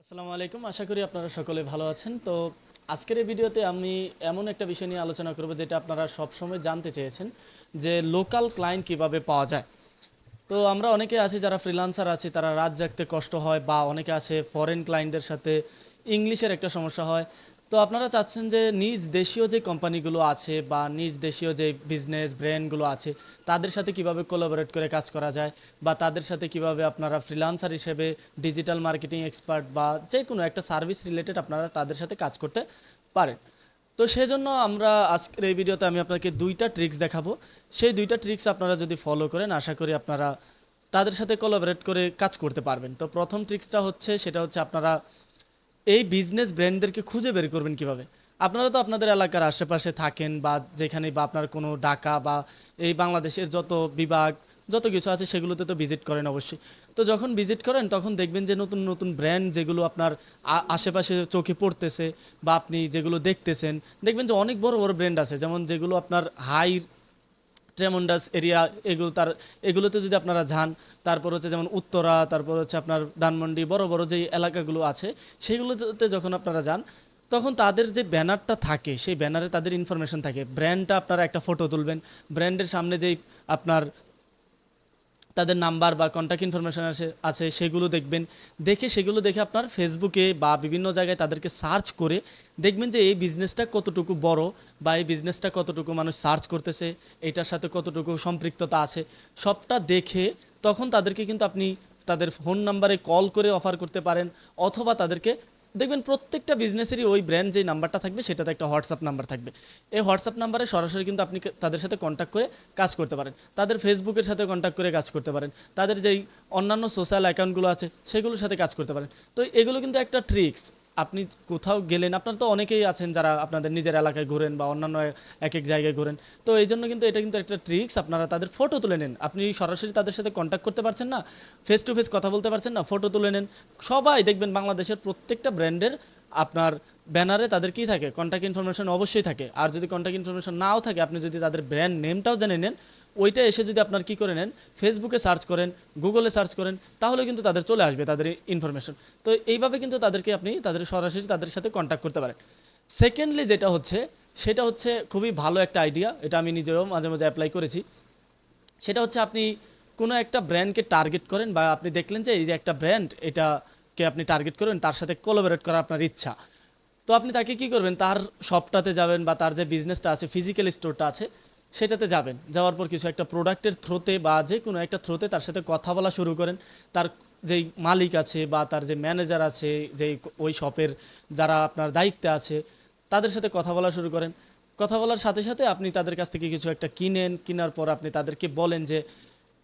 আসসালামু আলাইকুম। আশা করি আপনারা সকলে ভালো আছেন। তো আজকের এই ভিডিওতে আমি এমন একটা বিষয় নিয়ে আলোচনা করব যেটা আপনারা সবসময় জানতে চেয়েছেন, যে লোকাল ক্লায়েন্ট কিভাবে পাওয়া যায়। তো আমরা অনেকে আছি যারা ফ্রিল্যান্সার আছি, তারা রাত জাগতে কষ্ট হয়, বা অনেকে আছে ফরেন ক্লায়েন্টদের সাথে ইংলিশের একটা সমস্যা হয়। তো আপনারা চাচ্ছেন যে নিজ দেশীয় যে কোম্পানিগুলো আছে বা নিজ দেশীয় যে বিজনেস ব্র্যান্ডগুলো আছে তাদের সাথে কিভাবে কোলাবোরেট করে কাজ করা যায়, বা তাদের সাথে কিভাবে আপনারা ফ্রিল্যান্সার হিসেবে ডিজিটাল মার্কেটিং এক্সপার্ট বা যে কোনো একটা সার্ভিস রিলেটেড আপনারা তাদের সাথে কাজ করতে পারেন। তো সেজন্য আমরা আজকের এই ভিডিওতে আমি আপনাকে দুইটা ট্রিক্স দেখাবো। সেই দুইটা ট্রিক্স আপনারা যদি ফলো করেন, আশা করি আপনারা তাদের সাথে কোলাবোরেট করে কাজ করতে পারবেন। তো প্রথম ট্রিক্সটা হচ্ছে, সেটা হচ্ছে আপনারা এই বিজনেস ব্র্যান্ডদেরকে খুঁজে বের করবেন কিভাবে। আপনারা তো আপনাদের এলাকার আশেপাশে থাকেন, বা যেখানে বা আপনার কোনো ঢাকা বা এই বাংলাদেশের যত বিভাগ যত কিছু আছে সেগুলোতে তো ভিজিট করেন অবশ্যই। তো যখন ভিজিট করেন তখন দেখবেন যে নতুন নতুন ব্র্যান্ড যেগুলো আপনার আশেপাশে চোখে পড়তেছে বা আপনি যেগুলো দেখতেছেন, দেখবেন যে অনেক বড় বড় ব্র্যান্ড আছে, যেমন যেগুলো আপনার হাই ট্রেমন্ডাস এরিয়া, এগুলোতে যদি আপনারা যান, তারপর হচ্ছে যেমন উত্তরা, তারপর হচ্ছে আপনার ধানমন্ডি, বড় বড় যেই এলাকাগুলো আছে সেগুলোতে যখন আপনারা যান, তখন তাদের যে ব্যানারটা থাকে সেই ব্যানারে তাদের ইনফরমেশন থাকে। ব্র্যান্ডটা আপনারা একটা ফটো তুলবেন, ব্র্যান্ডের সামনে যেই আপনার তাদের নাম্বার বা কন্ট্যাক্ট ইনফরমেশন আছে সেগুলো দেখবেন। সেগুলো দেখে আপনার ফেসবুকে বা বিভিন্ন জায়গায় তাদেরকে সার্চ করে দেখবেন যে এই বিজনেসটা কতটুকু বড়, বা এই বিজনেসটা কতটুকু মানুষ সার্চ করতেছে, এটার সাথে কতটুকু সম্পৃক্ততা আছে, সবটা দেখে তখন তাদেরকে কিন্তু আপনি তাদের ফোন নাম্বারে কল করে অফার করতে পারেন। অথবা তাদেরকে দেখবেন প্রত্যেকটা বিজনেসেরই ওই ব্র্যান্ড যেই নাম্বারটা থাকবে সেটাতে একটা হোয়াটসঅ্যাপ নাম্বার থাকবে। এই হোয়াটসঅ্যাপ নাম্বারে সরাসরি কিন্তু আপনি তাদের সাথে কন্ট্যাক্ট করে কাজ করতে পারেন, তাদের ফেসবুকের সাথে কন্ট্যাক্ট করে কাজ করতে পারেন, তাদের যেই অন্যান্য সোশ্যাল অ্যাকাউন্টগুলো আছে সেগুলোর সাথে কাজ করতে পারেন। তো এগুলো কিন্তু একটা ট্রিক্স। আপনি কোথাও গেলেন, আপনার তো অনেকেই আছেন যারা আপনাদের নিজের এলাকায় ঘোরেন বা অন্যান্য এক এক জায়গায় ঘোরেন। তো এই জন্য কিন্তু এটা কিন্তু একটা ট্রিক্স, আপনারা তাদের ফটো তুলে নেন। আপনি সরাসরি তাদের সাথে কন্ট্যাক্ট করতে পারছেন না, ফেস টু ফেস কথা বলতে পারছেন না, ফটো তুলে নেন। সবাই দেখবেন বাংলাদেশের প্রত্যেকটা ব্র্যান্ডের আপনার ব্যানারে তাদের কী থাকে, কন্ট্যাক্ট ইনফরমেশন অবশ্যই থাকে। আর যদি কন্ট্যাক্ট ইনফরমেশন নাও থাকে, আপনি যদি তাদের ব্র্যান্ড নেমটাও জেনে নেন, ওইটা এসে যদি আপনার কী করে নেন, ফেসবুকে সার্চ করেন, গুগলে সার্চ করেন, তাহলে কিন্তু তাদের চলে আসবে তাদের ইনফরমেশন। তো এইভাবে কিন্তু তাদেরকে আপনি তাদের সরাসরি তাদের সাথে কন্ট্যাক্ট করতে পারেন। সেকেন্ডলি যেটা হচ্ছে, সেটা হচ্ছে খুবই ভালো একটা আইডিয়া, এটা আমি নিজেও মাঝে মাঝে অ্যাপ্লাই করেছি। সেটা হচ্ছে আপনি কোনো একটা ব্র্যান্ডকে টার্গেট করেন, বা আপনি দেখলেন যে এই যে একটা ব্র্যান্ড, এটাকে আপনি টার্গেট করবেন, তার সাথে কোলাবোরেট করার আপনার ইচ্ছা। তো আপনি তাকে কি করবেন, তার শপটাতে যাবেন, বা তার যে বিজনেসটা আছে, ফিজিক্যাল স্টোরটা আছে সেটাতে যাবেন। যাওয়ার পর কিছু একটা প্রোডাক্টের থ্রোতে বা যে কোনো একটা থ্রোতে তার সাথে কথা বলা শুরু করেন। তার যেই মালিক আছে বা তার যে ম্যানেজার আছে, যেই ওই শপের যারা আপনার দায়িত্বে আছে, তাদের সাথে কথা বলা শুরু করেন। কথা বলার সাথে সাথে আপনি তাদের কাছ থেকে কিছু একটা কিনেন, কেনার পর আপনি তাদেরকে বলেন যে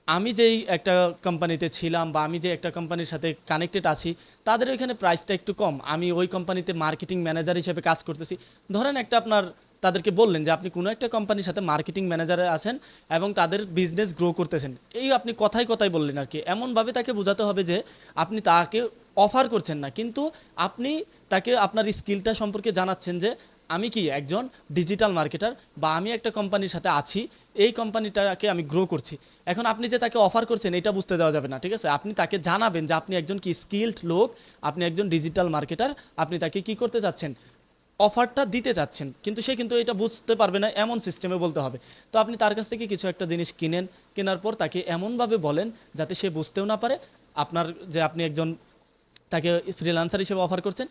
আমি যেই একটা কোম্পানিতে ছিলাম বা আমি যে একটা কোম্পানির সাথে কানেক্টেড আছি, তাদের ওইখানে প্রাইসটা একটু কম, আমি ওই কোম্পানিতে মার্কেটিং ম্যানেজার হিসেবে কাজ করতেছি। ধরেন একটা আপনার তাদেরকে বললেন যে আপনি কোনো একটা কোম্পানির সাথে মার্কেটিং ম্যানেজারে আছেন এবং তাদের বিজনেস গ্রো করতেছেন, এই আপনি কথায় কথায় বললেন আর কি। এমনভাবে তাকে বোঝাতে হবে যে আপনি তাকে অফার করছেন না, কিন্তু আপনি তাকে আপনার স্কিলটা সম্পর্কে জানাচ্ছেন, যে আমি কি একজন ডিজিটাল মার্কেটার, বা আমি একটা কোম্পানির সাথে আছি, এই কোম্পানিটাকে আমি গ্রো করছি। এখন আপনি যে তাকে অফার করছেন এটা বুঝতে দেওয়া যাবে না, ঠিক আছে? আপনি তাকে জানাবেন যে আপনি একজন কি স্কিলড লোক, আপনি একজন ডিজিটাল মার্কেটার, আপনি তাকে কি করতে চাচ্ছেন, অফারটা দিতে চাচ্ছেন, কিন্তু সে কিন্তু এটা বুঝতে পারবে না, এমন সিস্টেমে বলতে হবে। তো আপনি তার কাছ থেকে কিছু একটা জিনিস কিনেন, কেনার পর তাকে এমনভাবে বলেন যাতে সে বুঝতেও না পারে আপনার যে আপনি একজন তাকে ফ্রিল্যান্সার হিসেবে অফার করছেন,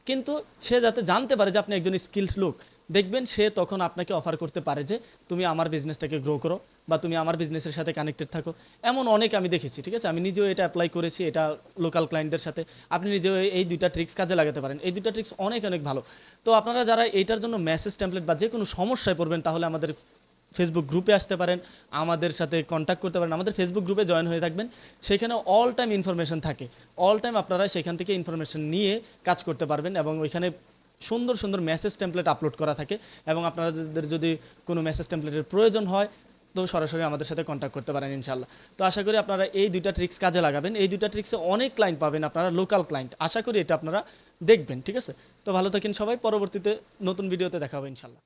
কিন্তু সে যাতে জানতে পারে যে আপনি একজন স্কিলড লোক। দেখবেন সে তখন আপনাকে অফার করতে পারে যে তুমি আমার বিজনেসটাকে গ্রো করো, বা তুমি আমার বিজনেসের সাথে কানেক্টেড থাকো। এমন অনেক আমি দেখেছি, ঠিক আছে? আমি নিজেও এটা অ্যাপ্লাই করেছি, এটা লোকাল ক্লায়েন্টদের সাথে। আপনি নিজেও এই দুইটা ট্রিক্স কাজে লাগাতে পারেন, এই দুইটা ট্রিক্স অনেক অনেক ভালো। তো আপনারা যারা এইটার জন্য মেসেজ টেমপ্লেট বা যে কোনো সমস্যায় পড়বেন, তাহলে আমাদের ফেসবুক গ্রুপে আসতে পারেন, আমাদের সাথে কন্ট্যাক্ট করতে পারেন, আমাদের ফেসবুক গ্রুপে জয়েন হয়ে থাকবেন। সেখানে অল টাইম ইনফরমেশন থাকে, অল টাইম আপনারা সেখান থেকে ইনফরমেশন নিয়ে কাজ করতে পারবেন। এবং ওইখানে সুন্দর সুন্দর মেসেজ টেমপ্লেট আপলোড করা থাকে, এবং আপনাদের যদি কোনো মেসেজ টেমপ্লেটের প্রয়োজন হয় তো সরাসরি আমাদের সাথে কন্ট্যাক্ট করতে পারেন ইনশাল্লাহ। তো আশা করি আপনারা এই দুইটা ট্রিক্স কাজে লাগাবেন, এই দুইটা ট্রিক্সে অনেক ক্লায়েন্ট পাবেন আপনারা, লোকাল ক্লায়েন্ট। আশা করি এটা আপনারা দেখবেন, ঠিক আছে? তো ভালো থাকেন সবাই, পরবর্তীতে নতুন ভিডিওতে দেখা হবে ইনশাল্লাহ।